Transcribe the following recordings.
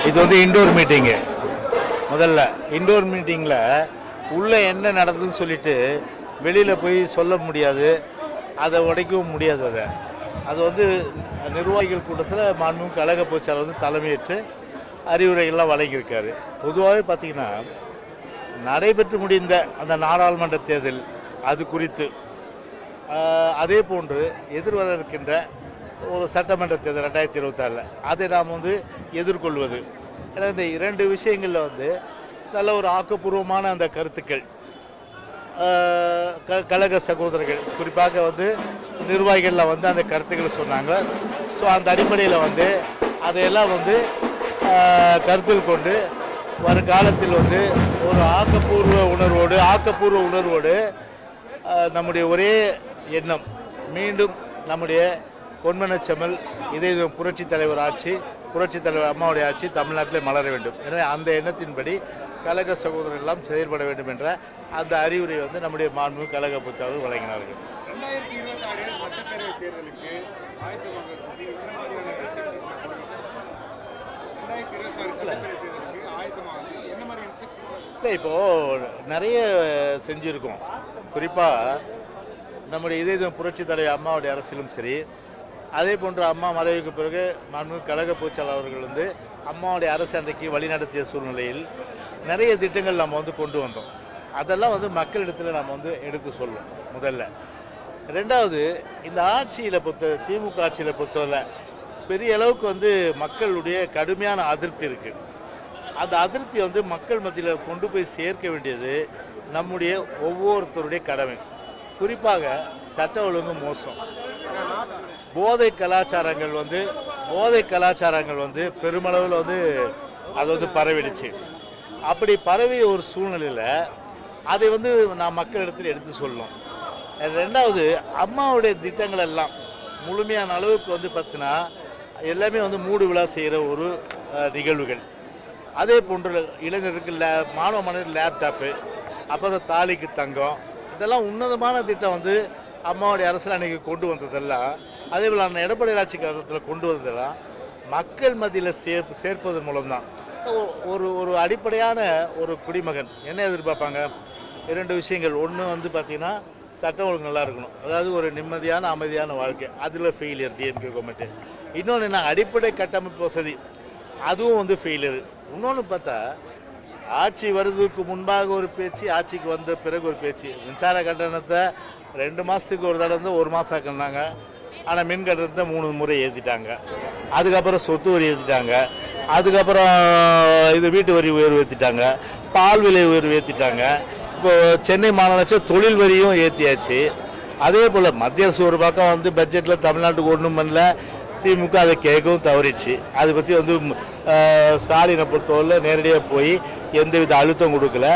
இது வந்து இண்டோர் மீட்டிங்கு. முதல்ல இண்டோர் மீட்டிங்கில் உள்ளே என்ன நடந்ததுன்னு சொல்லிட்டு வெளியில் போய் சொல்ல முடியாது, அதை உடைக்கவும் முடியாது. அது வந்து நிர்வாகிகள் கூட்டத்தில் மாண்புமிகு கழக பொதுச்செயலாளர் வந்து தலைமையேற்று அறிவுரைகள்லாம் வழங்கியிருக்காரு. பொதுவாகவே பார்த்திங்கன்னா நடைபெற்று முடிந்த அந்த நாடாளுமன்ற தேர்தல் அது குறித்து, அதே போன்று எதிர்வர இருக்கின்ற ஒரு சட்டமன்ற தேர்தல் 2026 அதை நாம் வந்து எதிர்கொள்வது. ஏன்னா இந்த இரண்டு விஷயங்களில் வந்து நல்ல ஒரு ஆக்கப்பூர்வமான அந்த கருத்துக்கள் கழக சகோதரர்கள் குறிப்பாக வந்து நிர்வாகிகளில் வந்து அந்த கருத்துக்களை சொன்னாங்க. ஸோ அந்த அடிப்படையில் வந்து அதையெல்லாம் வந்து கருத்தில் கொண்டு வருங்காலத்தில் வந்து ஒரு ஆக்கப்பூர்வ உணர்வோடு நம்முடைய ஒரே எண்ணம் மீண்டும் நம்முடைய பொன்மனச்செம்மல் இதய புரட்சி தலைவர் ஆட்சி, புரட்சி தலைவர் அம்மாவுடைய ஆட்சி தமிழ்நாட்டில் மலர வேண்டும். எனவே அந்த எண்ணத்தின்படி கழக சகோதரர்கள் எல்லாம் செயல்பட வேண்டும் என்ற அந்த அறிவுரை வந்து நம்முடைய மாண்புமிகு கழக பொதுச்செயலாளர் வழங்கினார்கள். 2026 சட்டப்பேரவை தேர்தலுக்கு இல்லை, இப்போது நிறைய செஞ்சுருக்கோம். குறிப்பாக நம்முடைய இதய புரட்சி தலைவர் அம்மாவுடைய அரசியலும் சரி, அதே போன்று அம்மா மறைவுக்கு பிறகு மாண்புமிகு கழக பொதுச்செயலாளர் அவர்கள் வந்து அம்மாவுடைய அரசு அன்றைக்கு வழிநடத்திய சூழ்நிலையில் நிறைய திட்டங்கள் நம்ம வந்து கொண்டு வந்தோம். அதெல்லாம் வந்து மக்களிடத்தில் நம்ம வந்து எடுத்து சொல்லணும் முதல்ல. ரெண்டாவது, இந்த ஆட்சியில் திமுக ஆட்சியில் பொறுத்தவரை பெரிய அளவுக்கு வந்து மக்களுடைய கடுமையான அதிருப்தி இருக்குது. அந்த அதிருப்தி வந்து மக்கள் மத்தியில் கொண்டு போய் சேர்க்க வேண்டியது நம்முடைய ஒவ்வொருத்தருடைய கடமை. குறிப்பாக சட்ட ஒழுங்கு மோசம், போதை கலாச்சாரங்கள் வந்து பெருமளவில் வந்து அது வந்து பரவிடுச்சு. அப்படி பரவிய ஒரு சூழ்நிலையில் அதை வந்து நான் மக்களிடத்தில் எடுத்து சொல்லணும். ரெண்டாவது, அம்மாவுடைய திட்டங்கள் எல்லாம் முழுமையான அளவுக்கு வந்து பார்த்தினா எல்லாமே வந்து மூடு விழா செய்கிற ஒரு நிகழ்வுகள். அதே போன்று இளைஞருக்கு மாணவ மாணவர்கள் லேப்டாப்பு, அப்புறம் தாலிக்கு தங்கம், இதெல்லாம் உன்னதமான திட்டம் வந்து அம்மாவுடைய அரசில் அன்றைக்கி கொண்டு வந்ததெல்லாம், அதே போல் அந்த எடப்பாடி ஆட்சி காலத்தில் கொண்டு வந்ததெல்லாம் மக்கள் மத்தியில் சேர்ப்பதன் மூலம்தான். ஒரு அடிப்படையான ஒரு குடிமகன் என்ன எதிர்பார்ப்பாங்க? இரண்டு விஷயங்கள். ஒன்று வந்து பார்த்திங்கன்னா சட்டம் ஒழுங்கு நல்லா இருக்கணும், அதாவது ஒரு நிம்மதியான அமைதியான வாழ்க்கை, அதில் ஃபெயிலியர் டிஎம்கே கவர்மெண்ட்டு. இன்னொன்று என்ன, அடிப்படை கட்டமைப்பு வசதி, அதுவும் வந்து ஃபெயிலியர். இன்னொன்று பார்த்தா ஆட்சி வருவதற்கு முன்பாக ஒரு பேச்சு, ஆட்சிக்கு வந்த பிறகு ஒரு பேச்சு. மின்சார கட்டணத்தை 2 மாதத்துக்கு ஒரு தடவை வந்து 1 மாதம் ஆக்கினாங்க. ஆனால் மின் கட்டணத்தை 3 முறை ஏற்றிட்டாங்க. அதுக்கப்புறம் சொத்து வரி ஏற்றிட்டாங்க. அதுக்கப்புறம் இது வீட்டு வரி உயர்வு ஏற்றிட்டாங்க. பால் விலை உயர்வு ஏற்றிட்டாங்க. இப்போ சென்னை மாநகராட்சி தொழில் வரியும் ஏற்றியாச்சு. அதே போல் மத்திய அரசு ஒரு பக்கம் வந்து பட்ஜெட்டில் தமிழ்நாட்டுக்கு ஒன்றும் பண்ணல, திமுக அதை கேட்கவும் தவறிச்சு. அதை பற்றி வந்து ஸ்டாலினை பொறுத்தவரை நேரடியாக போய் எந்தவித அழுத்தம் கொடுக்கல.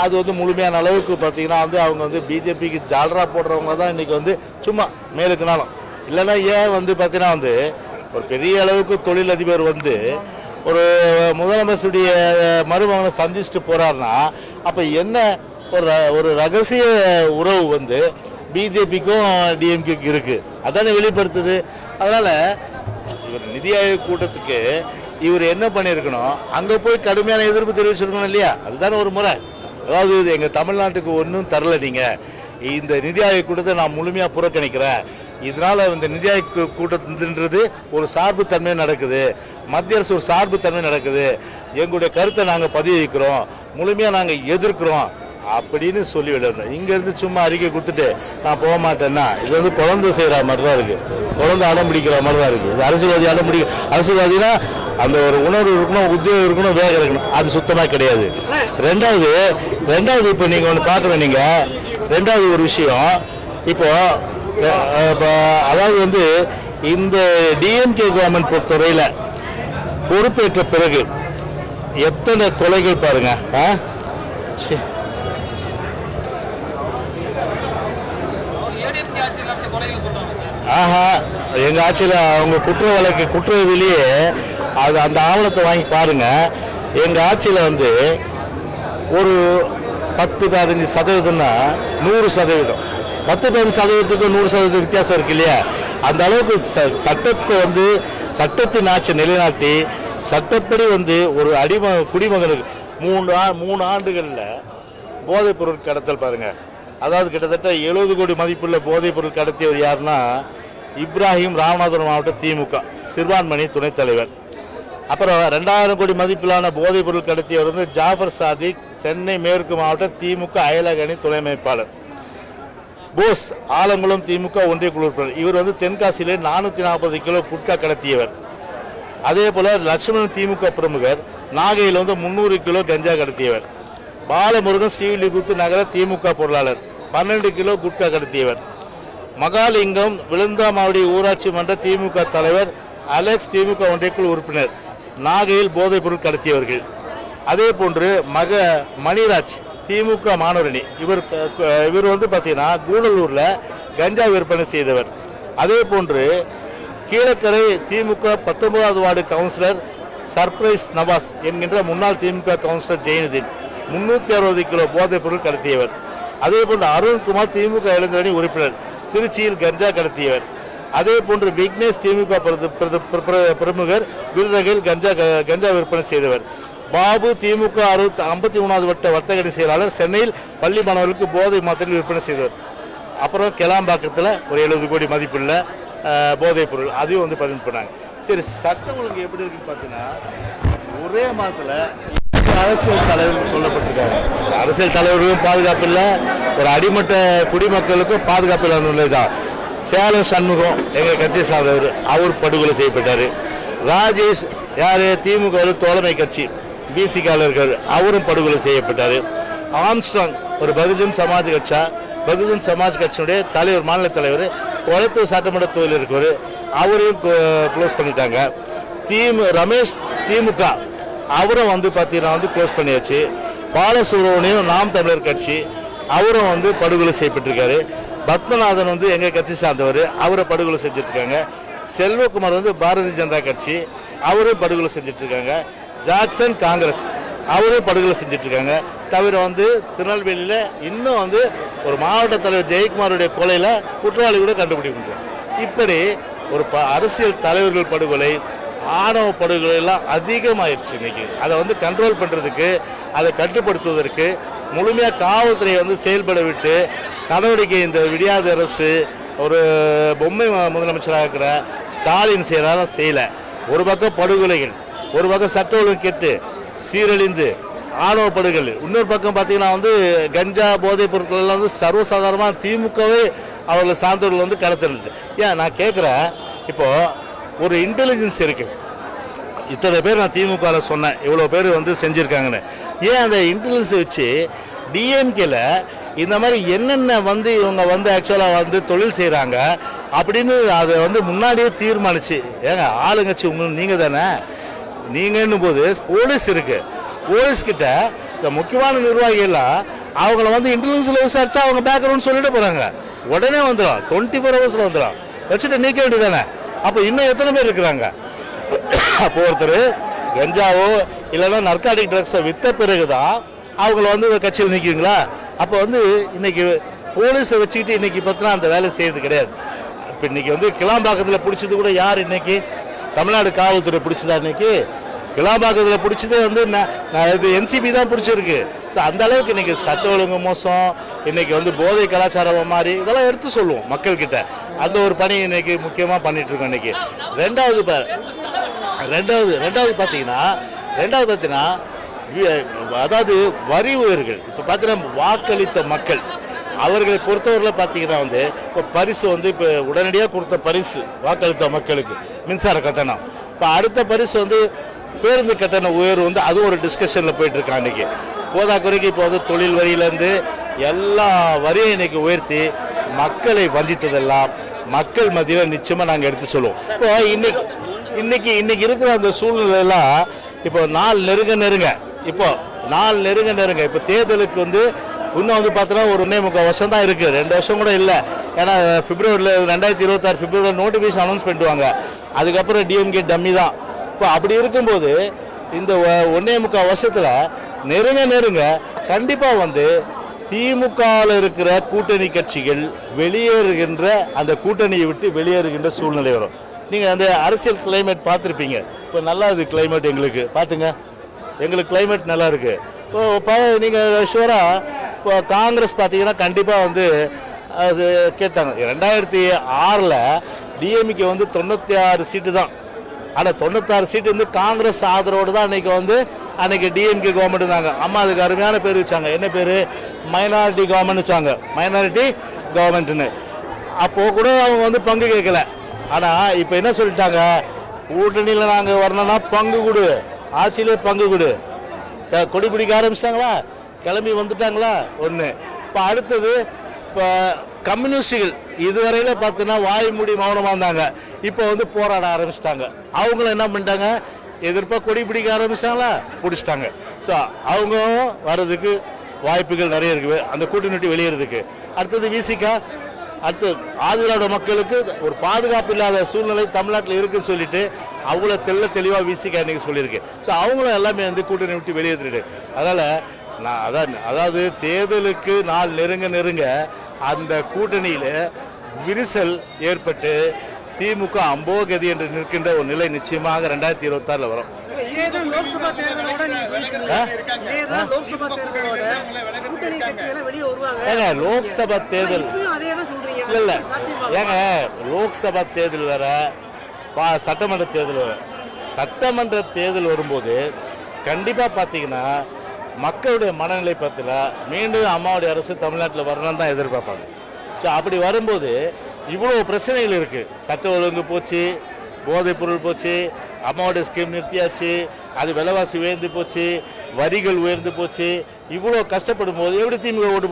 அது வந்து முழுமையான அளவுக்கு பார்த்திங்கன்னா வந்து அவங்க வந்து பிஜேபிக்கு ஜால்ரா போடுறவங்க தான் இன்றைக்கி வந்து சும்மா மேலுக்குனாலும் இல்லைன்னா ஏன் வந்து பார்த்திங்கன்னா வந்து ஒரு பெரிய அளவுக்கு தொழிலதிபர் வந்து ஒரு முதலமைச்சருடைய மருமகனை சந்திச்சுட்டு போகிறாருன்னா அப்போ என்ன ஒரு ரகசிய உறவு வந்து பிஜேபிக்கும் டிஎம்கேக்கு இருக்குது, அதானே வெளிப்படுத்துது. அதனால் இவர் நிதி ஆயோக் கூட்டத்துக்கு இவர் என்ன பண்ணியிருக்கணும், அங்கே போய் கடுமையான எதிர்ப்பு தெரிவிச்சிருக்கணும் இல்லையா? அதுதானே ஒரு முறை. அதாவது எங்கள் தமிழ்நாட்டுக்கு ஒன்றும் தரல, நீங்கள் இந்த நிதி ஆயோக் கூட்டத்தை நான் முழுமையாக புறக்கணிக்கிறேன், இதனால் இந்த நிதி ஆயோக் கூட்டத்துன்றது ஒரு சார்பு தன்மை நடக்குது, மத்திய அரசு ஒரு சார்பு தன்மை நடக்குது, எங்களுடைய கருத்தை நாங்கள் பதிவு வைக்கிறோம், முழுமையாக நாங்கள் எதிர்க்கிறோம் அப்படின்னு சொல்லி விடணும். இங்கேருந்து சும்மா அறிக்கை கொடுத்துட்டு நான் போக மாட்டேன்னா இது வந்து குழந்தை செய்கிற மாதிரி தான் இருக்குது, குழந்தை அடம் பிடிக்கிற மாதிரி தான் இருக்குது. இது அரசியல்வாதி அடம் பிடிக்க, அரசியல்வாதினா அந்த ஒரு உணர்வு இருக்கணும், உத்தியோகம் இருக்கணும், வேகம் இருக்கணும், அது சுத்தமாக கிடையாது. ரெண்டாவது இப்போ நீங்கள் ஒன்று பார்க்கணும். நீங்கள் ரெண்டாவது ஒரு விஷயம், இப்போ அதாவது வந்து இந்த டிஎம்கே கவர்மெண்ட் பொறுத்தவரையில் பொறுப்பேற்ற பிறகு எத்தனை கொலைகள் பாருங்க. ஆஹா, எங்கள் ஆட்சியில் அவங்க குற்றவிலேயே அது அந்த ஆவணத்தை வாங்கி பாருங்க. எங்கள் ஆட்சியில் வந்து ஒரு 10-15% 100%, 10-15% 100% வித்தியாசம் இருக்கு இல்லையா? அந்த அளவுக்கு சட்டத்தை வந்து சட்டத்தின் ஆட்சி நிலைநாட்டி சட்டப்படி வந்து ஒரு குடிமகனுக்கு 3 ஆண்டுகளில் போதைப் பொருள் கடத்தல் பாருங்க, அதாவது கிட்டத்தட்ட 70 கோடி மதிப்புள்ள போதைப் பொருள் கடத்தியவர் யாருன்னா இப்ராஹிம், ராமநாதபுரம் மாவட்ட திமுக சிறுபான்மணி துணைத் தலைவர். அப்புறம் 2000 கோடி மதிப்பிலான போதைப் பொருள் கடத்தியவர் வந்து ஜாஃபர் சாதிக், சென்னை மேற்கு மாவட்ட திமுக அயலக அணி துணை அமைப்பாளர். போஸ், ஆலங்குளம் திமுக ஒன்றிய குழு உறுப்பினர். இவர் வந்து தென்காசியிலே 440 கிலோ குட்கா கடத்தியவர். அதே போல லட்சுமணன் திமுக பிரமுகர், நாகையில் வந்து 300 கிலோ கஞ்சா கடத்தியவர். பாலமுருகன் ஸ்ரீவில்லிபுத்தூர் நகர திமுக பொருளாளர், 12 கிலோ குட்கா கடத்தியவர். மகாலிங்கம் விழுந்தாமாவடி ஊராட்சி மன்ற திமுக தலைவர் அலெக்ஸ், திமுக ஒன்றியக்குழு உறுப்பினர், நாகையில் போதைப் பொருள் கடத்தியவர்கள். அதே போன்று மணிராஜ், திமுக மாணவரணி, இவர் வந்து பார்த்தீங்கன்னா கூடலூரில் கஞ்சா விற்பனை செய்தவர். அதே போன்று கீழக்கரை திமுக 19வது வார்டு கவுன்சிலர் சர்ப்ரைஸ் நவாஸ் என்கின்ற முன்னாள் திமுக கவுன்சிலர் ஜெயநிதின் 360 கிலோ போதைப் பொருள் கடத்தியவர். அதே போன்று அருண்குமார், திமுக இளைஞரணி உறுப்பினர், திருச்சியில் கஞ்சா கடத்தியவர். அதே போன்று விக்னேஷ், திமுக பிரமுகர், விருதுநகரில் கஞ்சா விற்பனை செய்தவர். பாபு, திமுக 53வது வட்ட வர்த்தக செயலாளர், சென்னையில் பள்ளி மாணவர்களுக்கு போதை மாத்திரை விற்பனை செய்தவர். அப்புறம் கிளாம்பாக்கத்தில் ஒரு 70 கோடி மதிப்புள்ள போதைப் பொருள், அதையும் வந்து பதிவு பண்ணாங்க. சரி, சட்டம் ஒழுங்கு எப்படி இருக்குன்னு பார்த்தீங்கன்னா, ஒரே மாதத்தில் அரசியல் தலைவர்கள் கொல்லப்பட்டிருக்காங்க. அரசியல் தலைவர்களும் பாதுகாப்பு இல்லை, ஒரு அடிமட்ட குடிமக்களுக்கும் பாதுகாப்பு இல்லாத நிலை தான். சேலம் சண்முகம், எங்கள் கட்சி சார்ந்தவர், அவர் படுகொலை செய்யப்பட்டார். ராஜேஷ், யார், திமுக தோழமை கட்சி பிசிகாலர்கள், அவரும் படுகொலை செய்யப்பட்டார். ஆம்ஸ்ட்ராங், ஒரு பகுஜன் சமாஜ் கட்சியினுடைய தலைவர், மாநில தலைவர், கொளத்தூர் சட்டமன்ற தொகுதியில் இருக்கவர், அவரையும் க்ளோஸ் பண்ணிட்டாங்க. ரமேஷ், திமுக, அவரும் வந்து பார்த்தீங்கன்னா வந்து க்ளோஸ் பண்ணியாச்சு. பாலசுப்ரமணியம், நாம் தமிழர் கட்சி, அவரும் வந்து படுகொலை செய்யப்பட்டிருக்காரு. பத்மநாதன் வந்து எங்கள் கட்சி சார்ந்தவர், அவரை படுகொலை செஞ்சுட்ருக்காங்க. செல்வகுமார் வந்து பாரதிய ஜனதா கட்சி, அவரும் படுகொலை செஞ்சிட்ருக்காங்க. ஜாக்சன், காங்கிரஸ், அவரும் படுகொலை செஞ்சிட்ருக்காங்க. தவிர வந்து திருநெல்வேலியில் இன்னும் வந்து ஒரு மாவட்ட தலைவர் ஜெயக்குமாருடைய கொலையில் குற்றவாளி கூட கண்டுபிடிக்க முடியும். இப்படி ஒரு அரசியல் தலைவர்கள் படுகொலை, ஆணவ படுகொலை எல்லாம் அதிகமாகிடுச்சு இன்னைக்கு. அதை வந்து கண்ட்ரோல் பண்ணுறதுக்கு, அதை கட்டுப்படுத்துவதற்கு முழுமையாக காவல்துறையை வந்து செயல்பட விட்டு நடவடிக்கை இந்த விடியாத அரசு, ஒரு பொம்மை முதலமைச்சராக இருக்கிற ஸ்டாலின் செய்யலை. ஒரு பக்கம் படுகொலைகள், ஒரு பக்கம் சட்ட ஒழுங்கு கெட்டு சீரழிந்து ஆணவ படுகொலை, இன்னொரு பக்கம் பார்த்தீங்கன்னா வந்து கஞ்சா போதைப் பொருட்கள் எல்லாம் வந்து சர்வசாதாரணமாக திமுகவே அவர்களை சார்ந்தவர்கள் வந்து கடத்துறது. ஏன் நான் கேட்குறேன், இப்போது ஒரு இன்டெலிஜென்ஸ் இருக்குது. இத்தனை பேர் நான் திமுகவில் சொன்னேன், இவ்வளோ பேர் வந்து செஞ்சுருக்காங்கன்னு. ஏன் அந்த இன்டெலிஜென்ஸ் வச்சு டிஎம்கேல இந்த மாதிரி என்னென்ன வந்து இவங்க வந்து ஆக்சுவலாக வந்து தொழில் செய்கிறாங்க அப்படின்னு அதை வந்து முன்னாடியே தீர்மானிச்சு, ஏங்க ஆளுங்கட்சி நீங்கள் தானே, நீங்கன்னும் போது போலீஸ் இருக்குது, போலீஸ்கிட்ட இந்த முக்கியமான நிர்வாகிகள்லாம் அவங்கள வந்து இன்டெலிஜென்ஸில் விசாரிச்சா அவங்க பேக்ரவுண்ட் சொல்லிட்டு போகிறாங்க, உடனே வந்துடும், 24 ஹவர்ஸில் வந்துடும், வச்சுட்டு நீக்க வேண்டியதானே. அப்போ இன்னும் எத்தனை பேர் இருக்கிறாங்க? அப்போ ஒருத்தர் கஞ்சாவோ இல்லைன்னா நர்காட்டிக் ட்ரக்ஸை விற்ற பிறகு தான் அவங்கள வந்து கட்சியில் நிற்குங்களா? அப்போ வந்து இன்னைக்கு போலீஸை வச்சுக்கிட்டு இன்னைக்கு பார்த்தீங்கன்னா அந்த வேலை செய்யறது கிடையாது. இப்போ இன்னைக்கு வந்து கிளாம்பாக்கத்தில் பிடிச்சது கூட யார்? இன்னைக்கு தமிழ்நாடு காவல்துறை பிடிச்சதா? இன்னைக்கு கிளாம்பாக்கத்தில் பிடிச்சதே வந்து இது என்சிபி தான் பிடிச்சிருக்கு. ஸோ அந்த அளவுக்கு இன்னைக்கு சட்ட ஒழுங்கு மோசம், இன்னைக்கு வந்து போதை கலாச்சாரம் மாதிரி இதெல்லாம் எடுத்து சொல்லுவோம் மக்கள்கிட்ட. அந்த ஒரு பணி இன்னைக்கு முக்கியமாக பண்ணிட்டு இருக்கோம். இன்னைக்கு ரெண்டாவது பார்த்தீங்கன்னா அதாவது வரி உயர்கள். இப்போ பார்த்தீங்கன்னா வாக்களித்த மக்கள் அவர்களை பொறுத்தவரையில் பார்த்தீங்கன்னா வந்து இப்போ பரிசு வந்து இப்போ உடனடியாக கொடுத்த பரிசு வாக்களித்த மக்களுக்கு மின்சார கட்டணம். இப்போ அடுத்த பரிசு வந்து பேருந்து கட்டண உயர்வு வந்து அது ஒரு டிஸ்கஷனில் போயிட்டுருக்கான். இன்றைக்கி போதாக்குறைக்கு இப்போ வந்து தொழில் வரியிலேருந்து எல்லா வரியும் இன்றைக்கி உயர்த்தி மக்களை வஞ்சித்ததெல்லாம் மக்கள் மத்தியில் நிச்சயமாக நாங்கள் எடுத்து சொல்லுவோம். இப்போ இன்னைக்கு இருக்கிற அந்த சூழ்நிலையெல்லாம் இப்போ நாள் நெருங்க இப்போ தேர்தலுக்கு வந்து இன்னும் வந்து பார்த்தோன்னா ஒரு 1.25 வருஷம் தான் இருக்குது, 2 வருஷம் கூட இல்லை. ஏன்னா பிப்ரவரியில் 2026 பிப்ரவரியில் நோட்டிஃபிகேஷன் அனௌன்ஸ் பண்ணிடுவாங்க. அதுக்கப்புறம் டிஎம்கே டம்மி தான். இப்போ அப்படி இருக்கும்போது இந்த 1.25 வருஷத்தில் நெருங்க கண்டிப்பாக வந்து திமுகவில் இருக்கிற கூட்டணி கட்சிகள் வெளியேறுகின்ற, அந்த கூட்டணியை விட்டு வெளியேறுகின்ற சூழ்நிலை வரும். நீங்கள் அந்த அரசியல் கிளைமேட் பார்த்துருப்பீங்க. இப்போ நல்லா இருக்குது கிளைமேட் எங்களுக்கு. பார்த்துங்க, எங்களுக்கு கிளைமேட் நல்லா இருக்குது. இப்போ நீங்கள் ஷுவராக இப்போ காங்கிரஸ் பார்த்தீங்கன்னா கண்டிப்பாக வந்து அது கேட்டாங்க. 2006 டிஎம்கே வந்து 96 சீட்டு தான். ஆனால் 96 சீட்டு வந்து காங்கிரஸ் ஆதரவோடு தான் அன்றைக்கி டிஎம்கே கவர்மெண்ட் இருந்தாங்க. அம்மா அதுக்கு அருமையான பேர் வச்சாங்க. என்ன பேர்? மைனாரிட்டி கவர்மெண்ட் வச்சாங்க. மைனாரிட்டி கவர்மெண்ட்டுன்னு. அப்போது கூட அவங்க வந்து பங்கு கேட்கல. ஆனால் இப்போ என்ன சொல்லிட்டாங்க, கூட்டணியில் நாங்கள் வரணும்னா பங்கு கொடு, ஆட்சியிலே பங்கு கொடு. கொடி பிடிக்க ஆரம்பிச்சிட்டாங்களா, கிளம்பி வந்துட்டாங்களா ஒன்று. இப்போ அடுத்தது இப்போ கம்யூனிஸ்டுகள் இதுவரையில் பார்த்தீங்கன்னா வாய் மூடி மௌனமாக இருந்தாங்க. இப்போ வந்து போராட ஆரம்பிச்சிட்டாங்க. அவங்கள என்ன பண்ணிட்டாங்க, எதிர்ப்பாக கொடி பிடிக்க ஆரம்பிச்சிட்டாங்களா, பிடிச்சிட்டாங்க. ஸோ அவங்க வர்றதுக்கு வாய்ப்புகள் நிறைய இருக்குது, அந்த கூட்டணி விட்டு வெளியேறதுக்கு. அடுத்தது விசிகா, அடுத்து ஆதிதிராவிட மக்களுக்கு ஒரு பாதுகாப்பு இல்லாத சூழ்நிலை தமிழ்நாட்டில் இருக்குன்னு சொல்லிட்டு அவ்வளோ தெளிவாக விசிகா இன்னைக்கு சொல்லியிருக்கு. ஸோ அவங்களும் எல்லாமே வந்து கூட்டணி விட்டு வெளியேற்றிட்டு. அதனால் அதாவது தேர்தலுக்கு நாள் நெருங்க அந்த கூட்டணியில் விரிசல் ஏற்பட்டு திமுக அம்போகதி என்று நிற்கின்ற ஒரு நிலை நிச்சயமாக 2026 வரும். லோக்சபா தேர்தல் இல்ல ஏங்க, லோக்சபா தேர்தல் வேற, சட்டமன்ற தேர்தல் வேற. சட்டமன்ற தேர்தல் வரும்போது கண்டிப்பா பாத்தீங்கன்னா மக்களுடைய மனநிலை பத்தில மீண்டும் அம்மாவுடைய அரசு தமிழ்நாட்டில் வரணும்னு தான் எதிர்பார்ப்பாங்க. ஸோ அப்படி வரும்போது இவ்வளோ பிரச்சனைகள் இருக்குது. சட்ட ஒழுங்கு போச்சு, போதைப் பொருள் போச்சு, அம்மாவுடைய ஸ்கீம் நிறுத்தியாச்சு, அது விலைவாசி உயர்ந்து போச்சு, வரிகள் உயர்ந்து போச்சு. இவ்வளோ கஷ்டப்படும் போது எப்படி திமுக ஓட்டு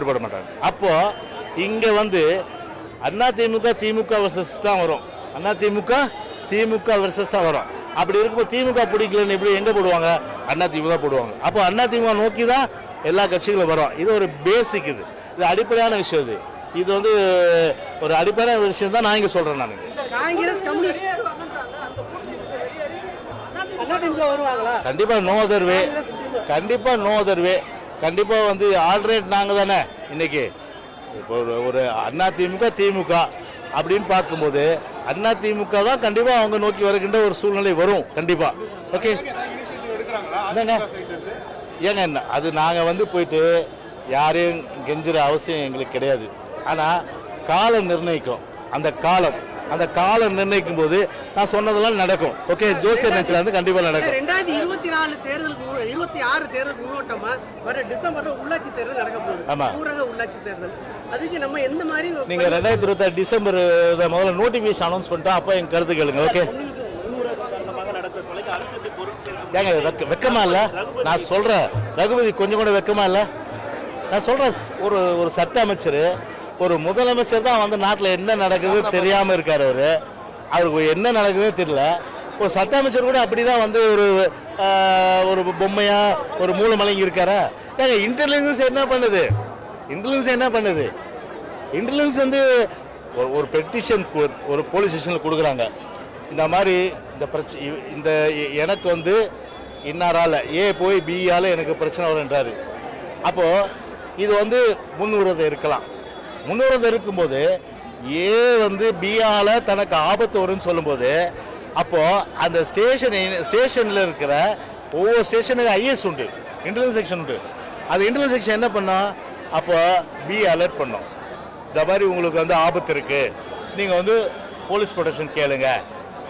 போட மாட்டாங்க. அப்போது இங்கே வந்து திமுக வர்சஸ் தான் வரும். திமுக வர்சஸ் தான் வரும். அப்படி இருக்கும்போது திமுக பிடிக்கலன்னு எப்படி எங்கே போடுவாங்க? திமுக போடுவாங்க. அப்போ திமுக நோக்கி தான் எல்லா கட்சிகளும் வரும். இது ஒரு பேசிக், இது அடிப்படையான விஷயம். இது வந்து ஒரு அடிப்படையான விஷயம் தான் நான் இங்கே சொல்கிறேன். நான் கண்டிப்பாக நோ அதர் வே கண்டிப்பாக வந்து ஆல்ரெடி நாங்கள் தானே இன்னைக்கு இப்போ ஒரு திமுக அப்படின்னு பார்க்கும்போது திமுக தான் கண்டிப்பாக அவங்க நோக்கி வருகின்ற ஒரு சூழ்நிலை வரும் கண்டிப்பாக. ஓகே, ஏங்க என்ன அது நாங்கள் வந்து போயிட்டு யாரையும் கெஞ்சுற அவசியம் எங்களுக்கு கிடையாது. ஆனால் காலம் நிர்ணயிக்கும். அந்த காலம் நிர்ணயிக்கும் போது நான் சொன்னதெல்லாம் நடக்கும். ஓகே, ஜோசியர் நினைச்சல வந்து கண்டிப்பாக நடக்கும். 2024 தேர்தலுக்கு 26 தேர்தலுக்கு முன்னோட்டமா வர டிசம்பர்ல உள்ளாட்சி தேர்தல் நடக்க போகுது. ஆமா, ஊரக உள்ளாட்சி தேர்தல். அதுக்கு நம்ம எந்த மாதிரி நீங்க 2026 டிசம்பர் முதல்ல நோட்டிபிகேஷன் அனௌன்ஸ் பண்ணிட்டா அப்ப எங்க கருத்து கேளுங்க. ஓகே, ஏங்க வெக்கமா இல்ல நான் சொல்றேன்? ரகுபதி கொஞ்சம் கூட வெக்கமா இல்ல நான் சொல்றேன்? ஒரு சட்ட அமைச்சர், ஒரு முதலமைச்சர் தான் வந்து நாட்டில் என்ன நடக்குது தெரியாம இருக்காரு. அவருக்கு என்ன நடக்குதுன்னு தெரியல. ஒரு சட்ட அமைச்சர் கூட அப்படிதான் வந்து ஒரு பொம்மையா ஒரு மூலமலைங்க இருக்காரா? ஏங்க இன்டெலிஜென்ஸ் என்ன பண்ணுது? இன்டெலிஜென்ஸ் வந்து ஒரு பெட்டிஷன் ஒரு போலீஸ் ஸ்டேஷனில் கொடுக்குறாங்க. இந்த மாதிரி இந்த எனக்கு வந்து இன்னாரால் ஏ போய் பிஆல எனக்கு பிரச்சனை வருன்றாரு. அப்போது இது வந்து முன்னுரிமை இருக்கலாம். முன்னுரிமை இருக்கும்போது ஏ வந்து பிஆல தனக்கு ஆபத்து வரும்னு சொல்லும்போது அப்போது அந்த ஸ்டேஷனில் இருக்கிற ஒவ்வொரு ஸ்டேஷனுக்கு ஐஎஸ் உண்டு, இன்டெலிஜென்ஸ் செக்ஷன் உண்டு. அது இன்டெலிஜென்ஸ் செக்ஷன் என்ன பண்ணோம்? அப்போ பி அலர்ட் பண்ணோம். இந்த மாதிரி உங்களுக்கு வந்து ஆபத்து இருக்குது, நீங்கள் வந்து போலீஸ் ப்ரொடெக்ஷன் கேளுங்க.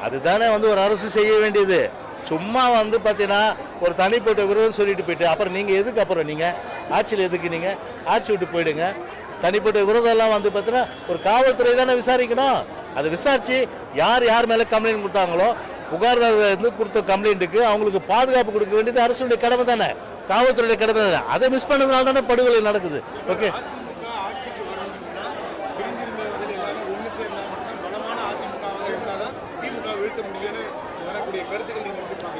அதுதானே வந்து ஒரு அரசு செய்ய வேண்டியது. சும்மா வந்து பார்த்தீங்கன்னா ஒரு தனிப்பட்ட விரோதம் சொல்லிட்டு போயிட்டு அப்புறம் நீங்கள் எதுக்கு அப்புறம் நீங்கள் ஆட்சியில் எதுக்கு நீங்கள் ஆட்சி விட்டு போயிடுங்க. தனிப்பட்ட விரோதம் எல்லாம் வந்து பார்த்தீங்கன்னா ஒரு காவல்துறை தானே விசாரிக்கணும். அதை விசாரித்து யார் மேலே கம்ப்ளைண்ட் கொடுத்தாங்களோ புகார்தாரர் வந்து கொடுத்த கம்ப்ளைண்ட்டுக்கு அவங்களுக்கு பாதுகாப்பு கொடுக்க வேண்டியது அரசுடைய கடமை தானே, காவல்துறையுடைய கடமை தானே. அதை மிஸ் பண்ணதுனால தானே படுகொலை நடக்குது. ஓகே,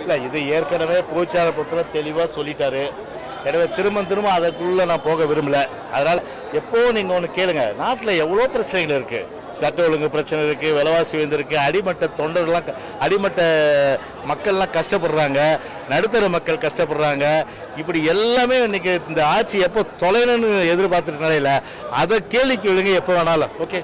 இல்லை இது ஏற்கனவே பொதுச்சாளர் பொறுத்தவரை தெளிவாக சொல்லிட்டாரு. எனவே திரும்ப அதற்குள்ளே நான் போக விரும்பலை. அதனால் எப்போவும் நீங்கள் ஒன்று கேளுங்க, நாட்டில் எவ்வளோ பிரச்சனைகள் இருக்குது. சட்ட ஒழுங்கு பிரச்சனை இருக்குது, விலைவாசி உயர்ந்திருக்கு, அடிமட்ட தொண்டர்கள்லாம் அடிமட்ட மக்கள்லாம் கஷ்டப்படுறாங்க, நடுத்தர மக்கள் கஷ்டப்படுறாங்க. இப்படி எல்லாமே இன்னைக்கு இந்த ஆட்சி எப்போ தொலைணும்னு எதிர்பார்த்துட்டு நிலையில் அதை கேள்விக்கு விழுங்க எப்போ வேணாலும். ஓகே.